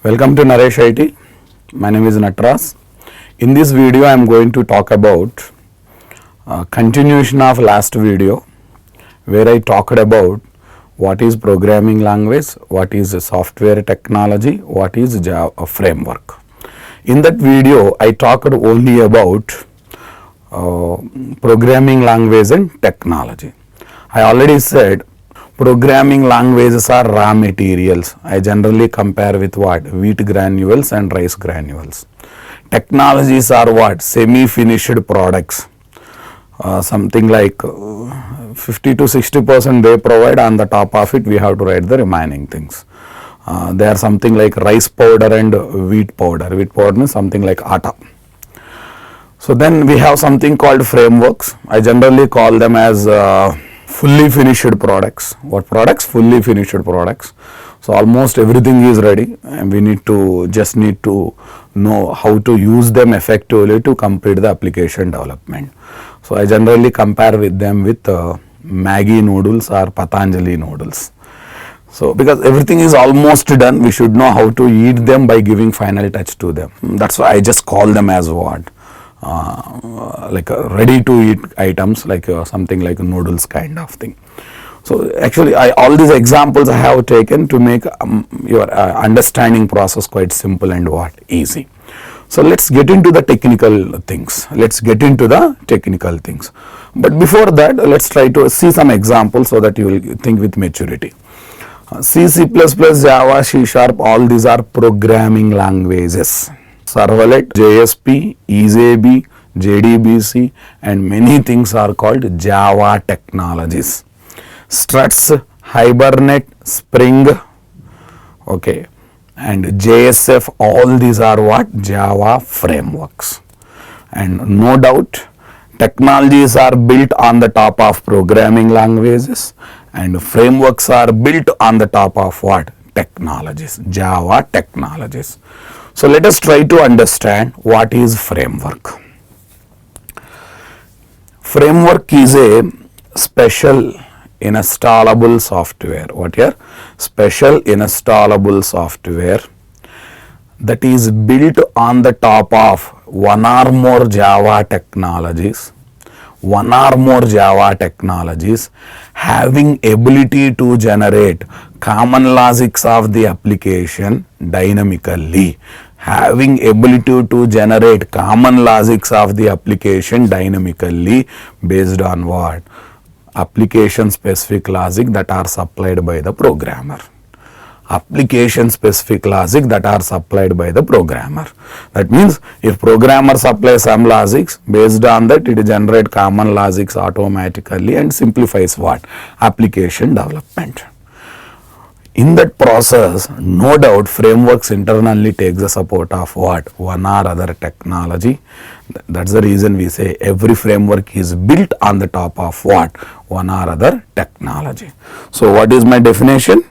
Welcome to Naresh IT. My name is Natras. In this video, I am going to talk about continuation of last video, where I talked about what is programming language, what is software technology, what is Java framework. In that video, I talked only about programming language and technology. I already said programming languages are raw materials. I generally compare with what? Wheat granules and rice granules. Technologies are what? Semi-finished products. Something like 50 to 60% they provide. On the top of it, we have to write the remaining things. They are something like rice powder and wheat powder. Wheat powder means something like atta. So then we have something called frameworks. I generally call them as fully finished products. What products? Fully finished products. So almost everything is ready, and we just need to know how to use them effectively to complete the application development. So I generally compare with them with Maggi noodles or Patanjali noodles. So because everything is almost done, we should know how to eat them by giving final touch to them. That's why I just call them as what? Like ready to eat items, like something like noodles kind of thing. So actually all these examples I have taken to make your understanding process quite simple and easy. So let's get into the technical things. But before that, let's try to see some examples so that you will think with maturity. C, C++, Java, C#, all these are programming languages. Servlet, JSP, EJB, JDBC, and many things are called Java technologies. Struts, Hibernate, Spring, okay, and JSF, all these are what? Java frameworks. And no doubt, technologies are built on the top of programming languages, and frameworks are built on the top of what? Technologies, Java technologies. So let us try to understand what is framework. Framework is a special installable software. What here? Special installable software that is built on the top of one or more Java technologies. Having ability to generate common logics of the application dynamically. Based on what? Application specific logic that are supplied by the programmer. That means if programmer supplies some logics, based on that it generate common logics automatically and simplifies what? Application development. In that process, no doubt frameworks internally takes the support of what? One or other technology. That's the reason we say every framework is built on the top of what? One or other technology. So what is my definition?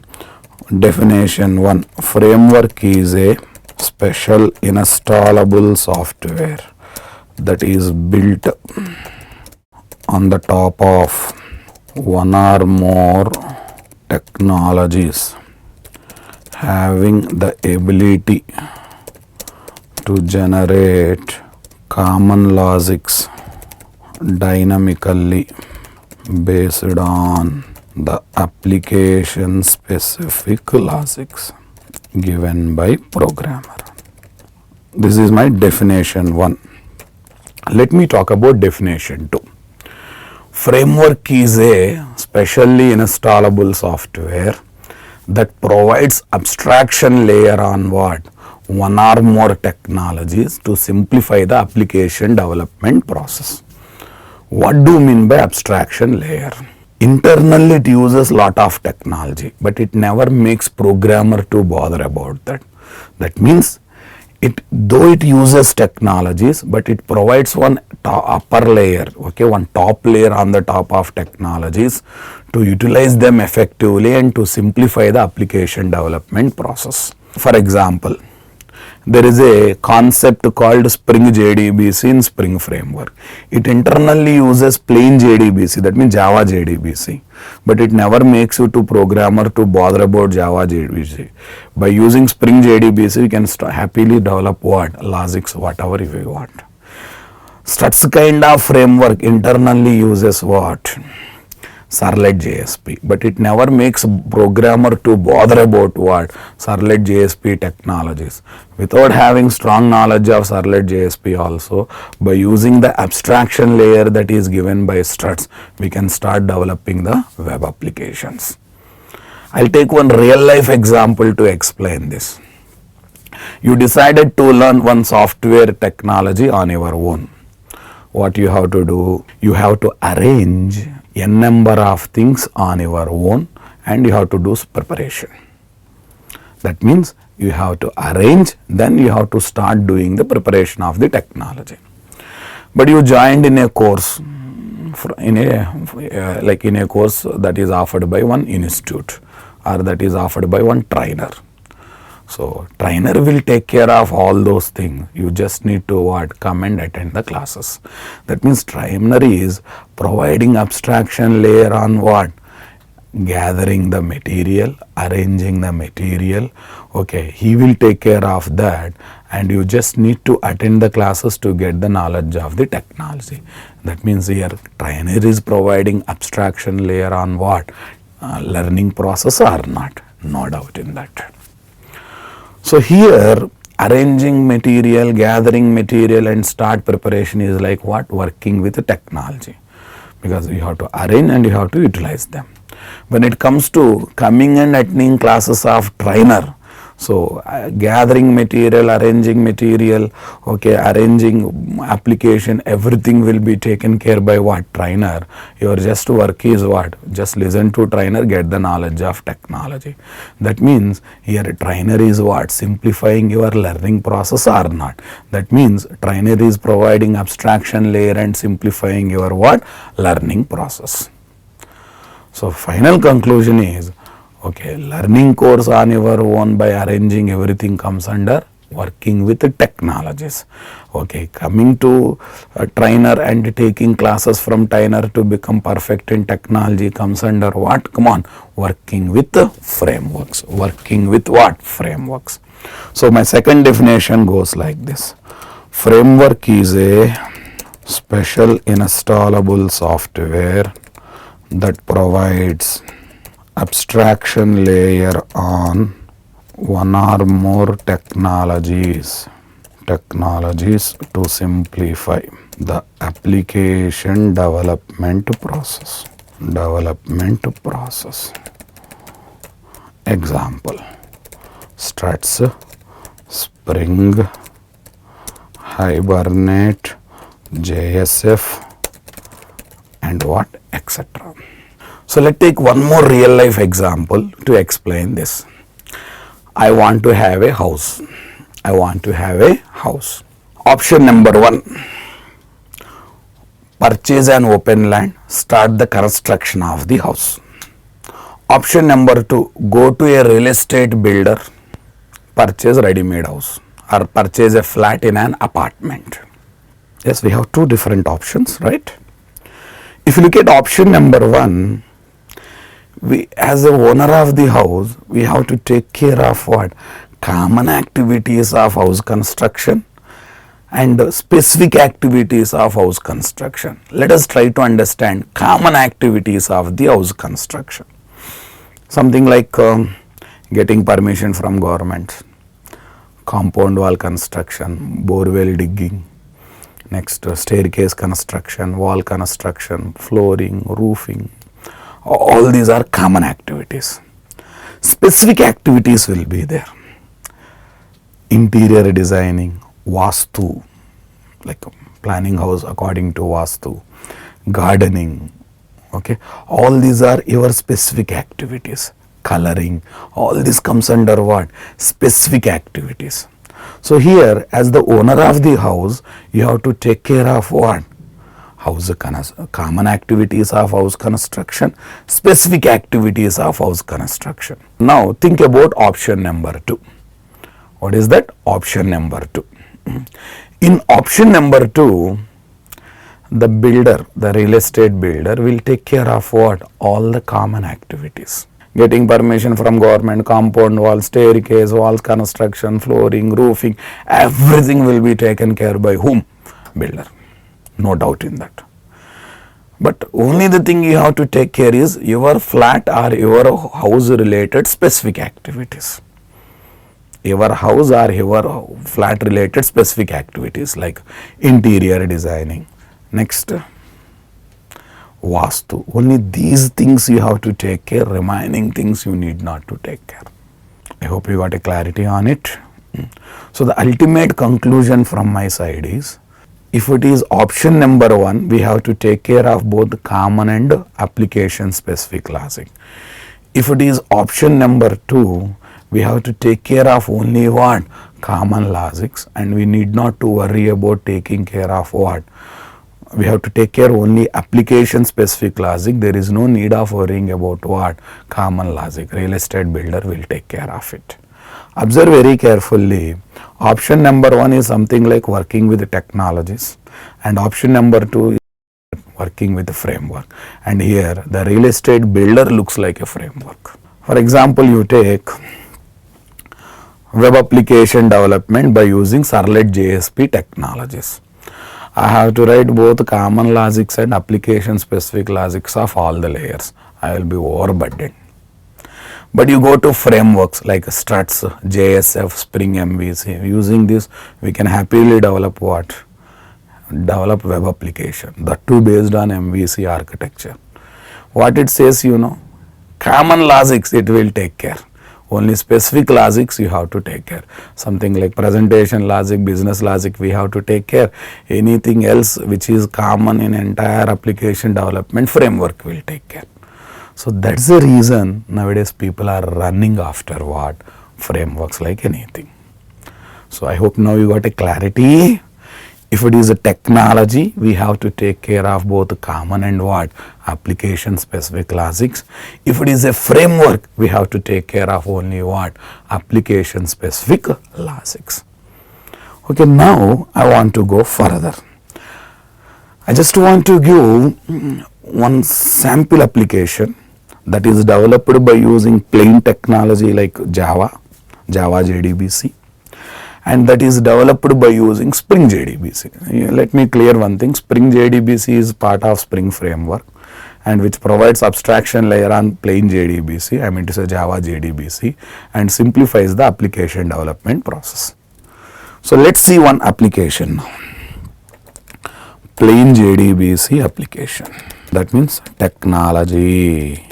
Definition 1. Framework is a special installable software that is built on the top of one or more technologies having the ability to generate common logics dynamically based on the application specific logics given by programmer. This is my definition 1. Let me talk about definition 2. Framework is a specially installable software that provides abstraction layer on what? One or more technologies to simplify the application development process. What do you mean by abstraction layer? Internally it uses lot of technology, but it never makes programmer to bother about that. That means though it uses technologies, but it provides one upper layer, okay, one top layer on the top of technologies to utilize them effectively and to simplify the application development process. For example, there is a concept called Spring JDBC in Spring Framework. It internally uses plain JDBC, that means Java JDBC, but it never makes you to programmer to bother about Java JDBC. By using Spring JDBC, you can happily develop what? Logics, whatever you want. Struts kind of framework internally uses what? Servlet JSP, but it never makes programmer to bother about what? Servlet JSP technologies. Without having strong knowledge of Servlet JSP also, by using the abstraction layer that is given by struts, we can start developing the web applications. I'll take one real life example to explain this. You decided to learn one software technology on your own. What you have to do? You have to arrange n number of things on your own and you have to do preparation. That means you have to arrange, then you have to start doing the preparation of the technology. But you joined in a course, in a course that is offered by one institute or that is offered by one trainer. So trainer will take care of all those things. You just need to what? Come and attend the classes. That means trainer is providing abstraction layer on what? Gathering the material, arranging the material. Okay, he will take care of that and you just need to attend the classes to get the knowledge of the technology. That means here trainer is providing abstraction layer on what? Learning process or not? No doubt in that. So here arranging material, gathering material and start preparation is like what? Working with the technology, because you have to arrange and you have to utilize them. When it comes to coming and attending classes of trainer, so gathering material, arranging material, okay, arranging application, everything will be taken care by what? Trainer. Your just work is what? Just listen to trainer, get the knowledge of technology. That means here trainer is what? Simplifying your learning process or not. That means trainer is providing abstraction layer and simplifying your what? Learning process. So final conclusion is, okay, learning course on your own by arranging everything comes under working with the technologies. Okay, coming to a trainer and taking classes from trainer to become perfect in technology comes under what? Come on, working with the frameworks. Working with what? Frameworks. So my second definition goes like this. Framework is a special installable software that provides abstraction layer on one or more technologies to simplify the application development process. Example: Struts, Spring, Hibernate, JSF and what? Etc. So let's take one more real life example to explain this. I want to have a house. Option number 1, purchase an open land, start the construction of the house. Option number 2, go to a real estate builder, purchase ready-made house or purchase a flat in an apartment. Yes, we have two different options, right? If you look at option number 1, we as the owner of the house, we have to take care of what? Common activities of house construction and specific activities of house construction. Let us try to understand common activities of the house construction. Something like getting permission from government, compound wall construction, borewell digging, next staircase construction, wall construction, flooring, roofing. All these are common activities. Specific activities will be there. Interior designing, Vastu, like planning house according to Vastu, gardening, okay. All these are your specific activities. Coloring, all this comes under what? Specific activities. So here as the owner of the house, you have to take care of what? Common activities of house construction, specific activities of house construction. Now think about option number 2. What is that? Option number 2. In option number 2, the builder, the real estate builder will take care of what? All the common activities. Getting permission from government, compound wall, staircase, walls, construction, flooring, roofing, everything will be taken care by whom? Builder. No doubt in that. But only the thing you have to take care is your flat or your house related specific activities. Your house or your flat related specific activities like interior designing. Next, Vastu. Only these things you have to take care, remaining things you need not to take care. I hope you got a clarity on it. So the ultimate conclusion from my side is, if it is option number 1, we have to take care of both common and application specific logic. If it is option number 2, we have to take care of only what? Common logics, and we need not to worry about taking care of what? We have to take care only application specific logic. There is no need of worrying about what? Common logic. Real estate builder will take care of it. Observe very carefully. Option number 1 is something like working with the technologies, and option number 2 is working with the framework. And here the real estate builder looks like a framework. For example, you take web application development by using Servlet JSP technologies. I have to write both common logics and application specific logics of all the layers. I will be overburdened. But you go to frameworks like Struts, JSF, Spring MVC. Using this, we can happily develop what? Develop web application. That too based on MVC architecture. What it says, common logics it will take care. Only specific logics you have to take care. Something like presentation logic, business logic, we have to take care. Anything else which is common in entire application development, framework will take care. So that's the reason nowadays people are running after what? Frameworks like anything. So I hope now you got a clarity. If it is a technology, we have to take care of both common and what? Application specific logics. If it is a framework, we have to take care of only what? Application specific logics. Okay, now I want to go further. I just want to give one sample application that is developed by using plain technology like Java JDBC, and that is developed by using Spring JDBC. Let me clear one thing. Spring JDBC is part of Spring framework, and which provides abstraction layer on plain JDBC, I mean to say Java JDBC, and simplifies the application development process. So let's see one application now. Plain JDBC application. That means technology.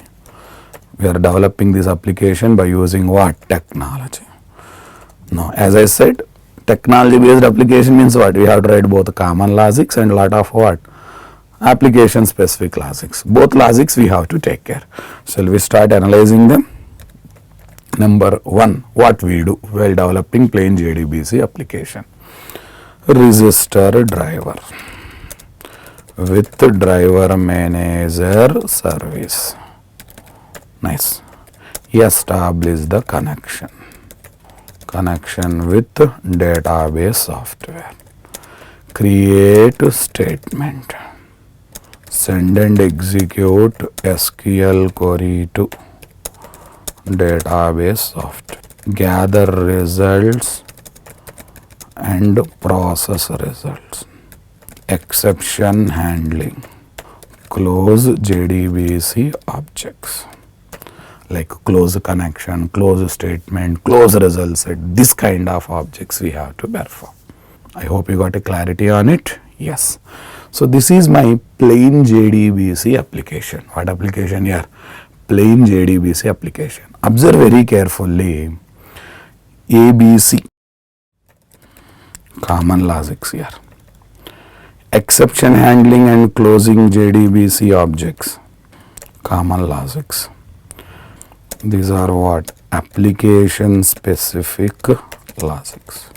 We are developing this application by using what? Technology. Now, as I said, technology based application means what? We have to write both common logics and lot of what? Application specific logics. Both logics we have to take care. Shall we start analyzing them? Number 1, what we do while developing plain JDBC application? Register driver with driver manager service. Nice. Establish the connection with database software. Create statement. Send and execute SQL query to database software. Gather results and process results. Exception handling. Close JDBC objects. Like close connection, close statement, close result set, this kind of objects we have to perform. I hope you got a clarity on it. Yes. So this is my plain JDBC application. What application here? Plain JDBC application. Observe very carefully. ABC. Common logics here. Exception handling and closing JDBC objects. Common logics. These are what? Application specific logics.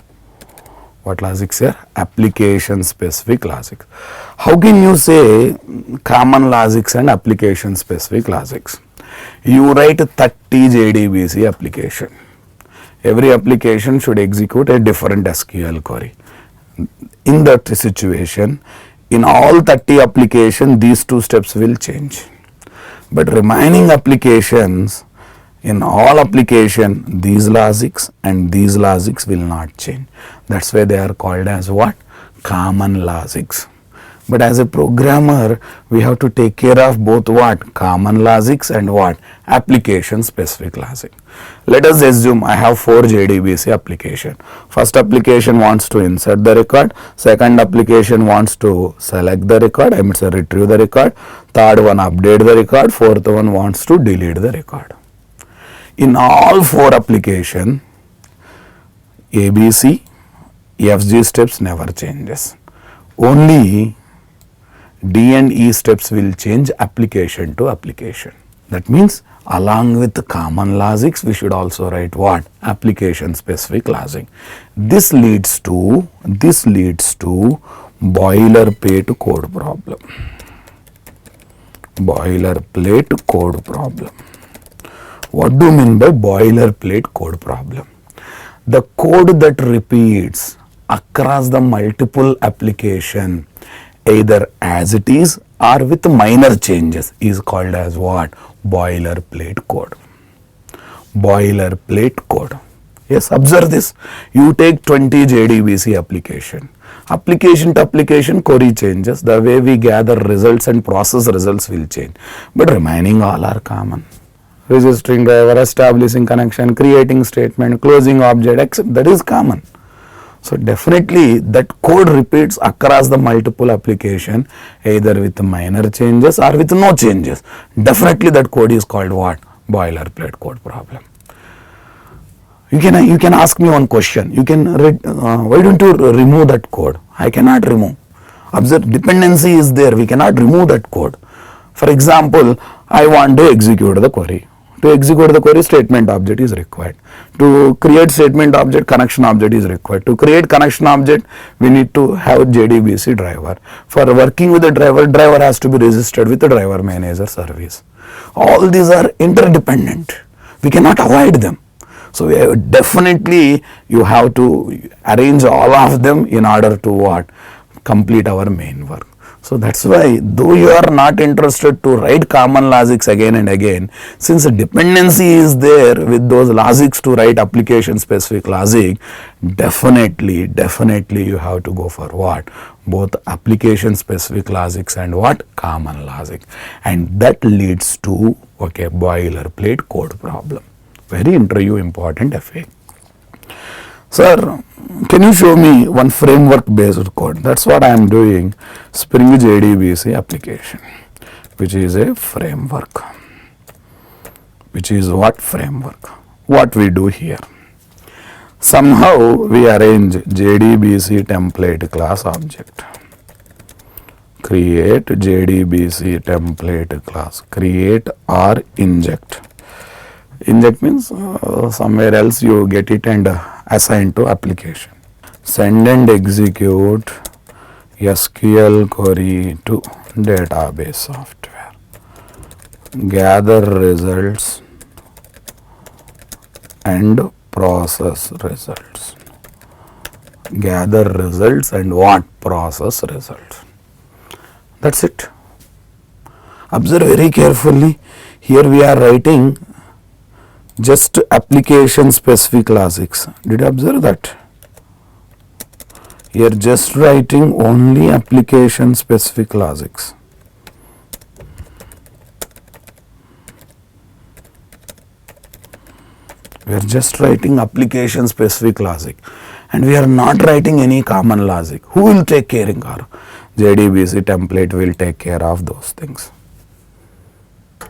What logics here? Application specific logics. How can you say common logics and application specific logics? You write 30 JDBC application. Every application should execute a different SQL query. In that situation, in all 30 applications, these two steps will change. But remaining applications, in all application, these logics and these logics will not change. That's why they are called as what? Common logics. But as a programmer, we have to take care of both what? Common logics and what? Application specific logic. Let us assume I have 4 JDBC application. First application wants to insert the record. Second application wants to select the record, I mean retrieve the record. Third one update the record. Fourth one wants to delete the record. In all 4 applications, ABC, FG steps never changes. Only D and E steps will change application to application. That means along with the common logics, we should also write what? Application specific logic. This leads to boilerplate code problem. Boilerplate code problem. What do you mean by boilerplate code problem? The code that repeats across the multiple application, either as it is or with minor changes, is called as what? Boilerplate code. Boilerplate code. Yes, observe this. You take 20 JDBC application. Application to application query changes. The way we gather results and process results will change. But remaining all are common. Registering driver, establishing connection, creating statement, closing object, except that is common. So definitely that code repeats across the multiple application, either with minor changes or with no changes. Definitely that code is called what? Boilerplate code problem. You can ask me one question. You can why don't you remove that code? I cannot remove. Observe, dependency is there. We cannot remove that code. For example, I want to execute the query. To execute the query, statement object is required. To create statement object, connection object is required. To create connection object, we need to have JDBC driver. For working with the driver, driver has to be registered with the driver manager service. All these are interdependent. We cannot avoid them. So definitely you have to arrange all of them in order to what? Complete our main work. So that's why, though you are not interested to write common logics again and again, since a dependency is there with those logics to write application specific logic, definitely you have to go for what? Both application specific logics and what? Common logic. And that leads to boilerplate code problem. Very interview important FA. Sir, can you show me one framework based code? That's what I am doing. Spring JDBC application, which is a framework. Which is what? Framework. What we do here? Somehow we arrange JDBC template class object. Create JDBC template class. Create or inject. Inject means somewhere else you get it and assign to application. Send and execute SQL query to database software. Gather results and process results. Gather results and what? Process results. That's it. Observe very carefully. Here we are writing just application specific logics. Did you observe that? Here just writing only application specific logics. We are just writing application specific logic and we are not writing any common logic. Who will take care of our JDBC template will take care of those things.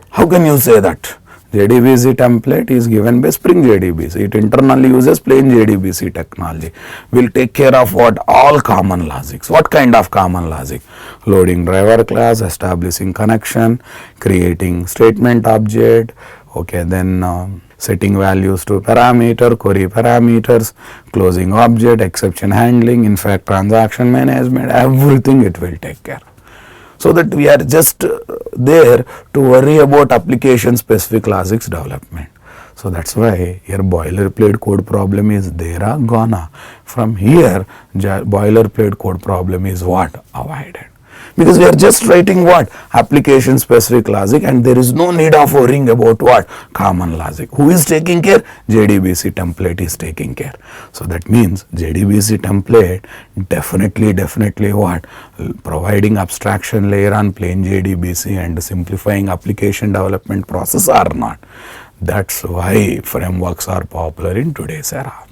How can you say that? JDBC template is given by Spring JDBC. It internally uses plain JDBC technology. Will take care of what? All common logics. What kind of common logic? Loading driver class, establishing connection, creating statement object, then setting values to parameter, query parameters, closing object, exception handling, in fact transaction management, everything it will take care. So that we are just there to worry about application specific logics development. So that's why here boilerplate code problem is there are gone. From here boilerplate code problem is what? Avoided. Because we are just writing what? Application specific logic, and there is no need of worrying about what? Common logic. Who is taking care? JDBC template is taking care. So that means JDBC template definitely what? Providing abstraction layer on plain JDBC and simplifying application development process are not. That's why frameworks are popular in today's era.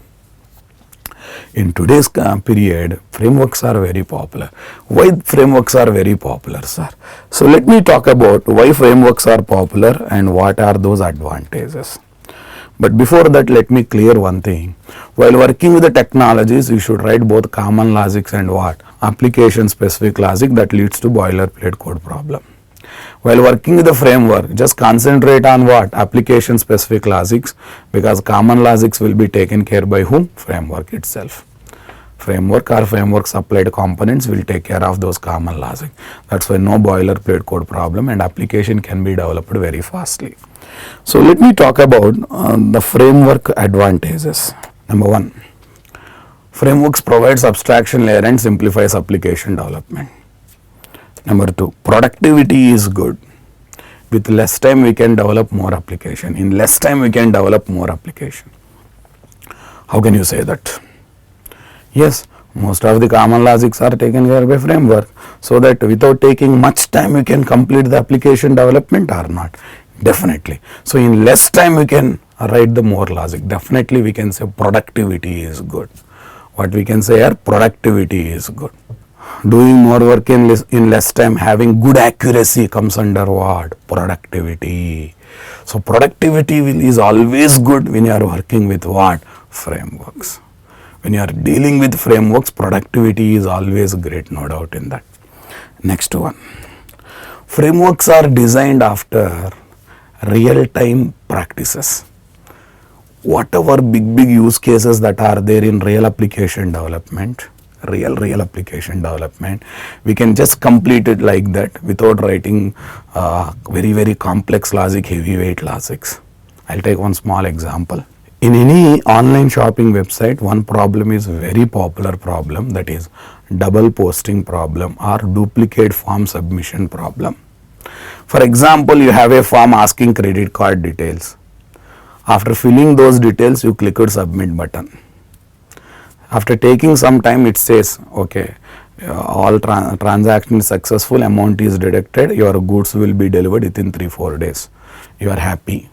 In today's period, frameworks are very popular. Why frameworks are very popular, sir? So let me talk about why frameworks are popular and what are those advantages. But before that, let me clear one thing. While working with the technologies, you should write both common logics and what? Application specific logic that leads to boilerplate code problem. While working with the framework, just concentrate on what? Application specific logics, because common logics will be taken care by whom? Framework itself. Framework or framework supplied components will take care of those common logic. That's why no boilerplate code problem and application can be developed very fastly. So let me talk about the framework advantages. Number one, frameworks provides abstraction layer and simplifies application development. Number two, productivity is good. With less time we can develop more application. In less time we can develop more application. How can you say that? Yes, most of the common logics are taken care by framework, so that without taking much time we can complete the application development or not. Definitely. So in less time we can write the more logic. Definitely we can say productivity is good. What we can say here? Productivity is good. Doing more work in less time, having good accuracy comes under what? Productivity. So productivity is always good when you are working with what? Frameworks. When you are dealing with frameworks, productivity is always great, no doubt in that. Next one. Frameworks are designed after real-time practices. Whatever big use cases that are there in real application development, real application development, we can just complete it like that without writing very complex logic, heavyweight logics. I'll take one small example. In any online shopping website, one problem is very popular problem, that is double posting problem or duplicate form submission problem. For example, you have a form asking credit card details. After filling those details, you click on submit button. After taking some time, it says, okay, all transaction successful, amount is deducted, your goods will be delivered within 3-4 days. You are happy.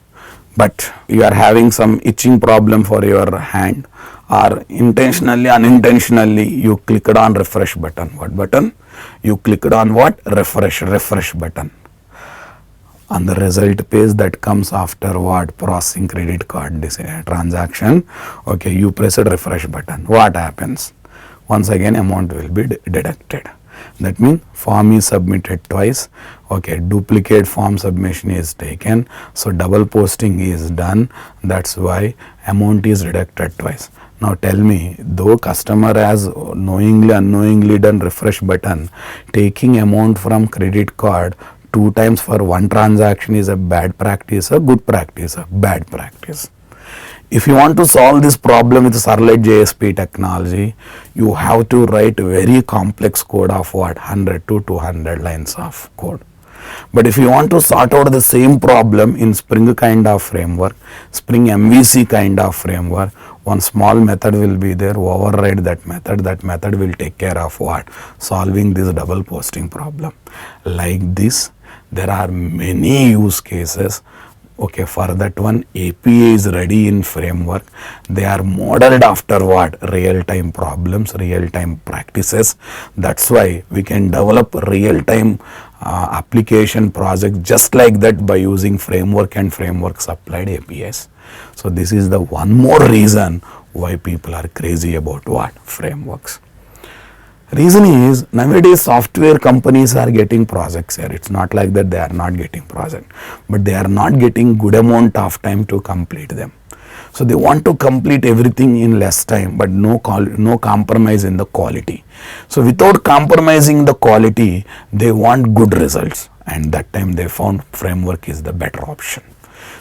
But you are having some itching problem for your hand, or intentionally, unintentionally, you clicked on refresh button. What button? You clicked on what? Refresh button. On the result page that comes after what? Processing credit card transaction. Okay, you press a refresh button. What happens? Once again, amount will be deducted. That means form is submitted twice. Okay, duplicate form submission is taken. So double posting is done. That's why amount is deducted twice. Now tell me, though customer has knowingly, unknowingly done refresh button, taking amount from credit card 2 times for one transaction is a bad practice, a good practice, a bad practice. If you want to solve this problem with Servlet JSP technology, you have to write very complex code of what? 100 to 200 lines of code. But if you want to sort out the same problem in Spring kind of framework, Spring MVC kind of framework, one small method will be there, override that method will take care of what? Solving this double posting problem. Like this, there are many use cases. Okay, for that one, API is ready in framework. They are modeled after what? Real-time problems, real-time practices. That's why we can develop real-time application project just like that by using framework and framework supplied APIs. So this is the one more reason why people are crazy about what? Frameworks. Reason is, nowadays software companies are getting projects here. It's not like that they are not getting project, but they are not getting good amount of time to complete them. So they want to complete everything in less time, but no compromise in the quality. So without compromising the quality, they want good results, and that time they found framework is the better option.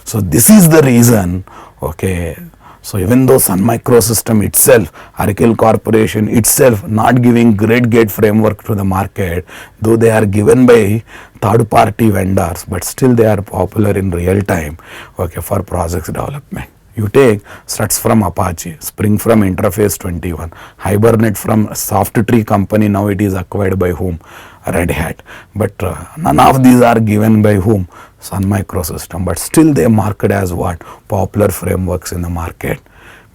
So this is the reason Okay, so even though Sun Microsystem itself, Oracle Corporation itself not giving great gate framework to the market, though they are given by third party vendors, but still they are popular in real time, okay, for projects development. You take Struts from Apache, Spring from Interface 21, Hibernate from Softtree company, now it is acquired by whom? Red Hat. But none of these are given by whom? Sun Microsystem. But still they market as what? Popular frameworks in the market,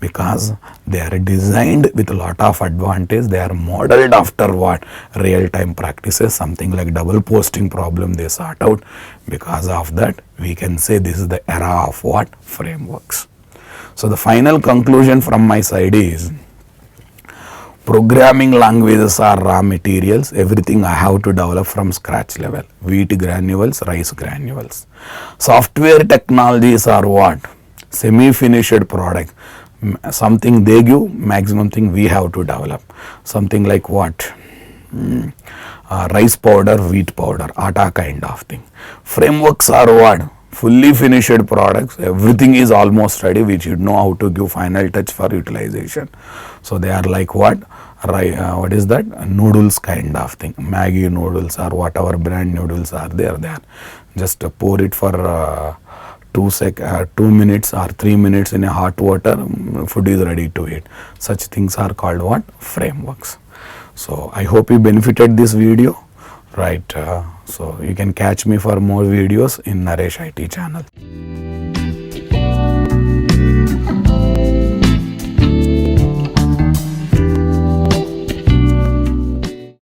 because they are designed with a lot of advantage. They are modeled after what? Real time practices, something like double posting problem they sort out. Because of that, we can say this is the era of what? Frameworks. So the final conclusion from my side is, programming languages are raw materials. Everything I have to develop from scratch level. Wheat granules, rice granules. Software technologies are what? Semi-finished product. Something they give, maximum thing we have to develop. Something like what? Rice powder, wheat powder, atta kind of thing. Frameworks are what? Fully finished products. Everything is almost ready. We should know how to give final touch for utilization. So they are like what? What is that? Noodles kind of thing. Maggi noodles or whatever brand noodles are there. They are just pour it for 2 minutes or 3 minutes in a hot water. Food is ready to eat. Such things are called what? Frameworks. So I hope you benefited this video. Right, so you can catch me for more videos in Naresh IT channel.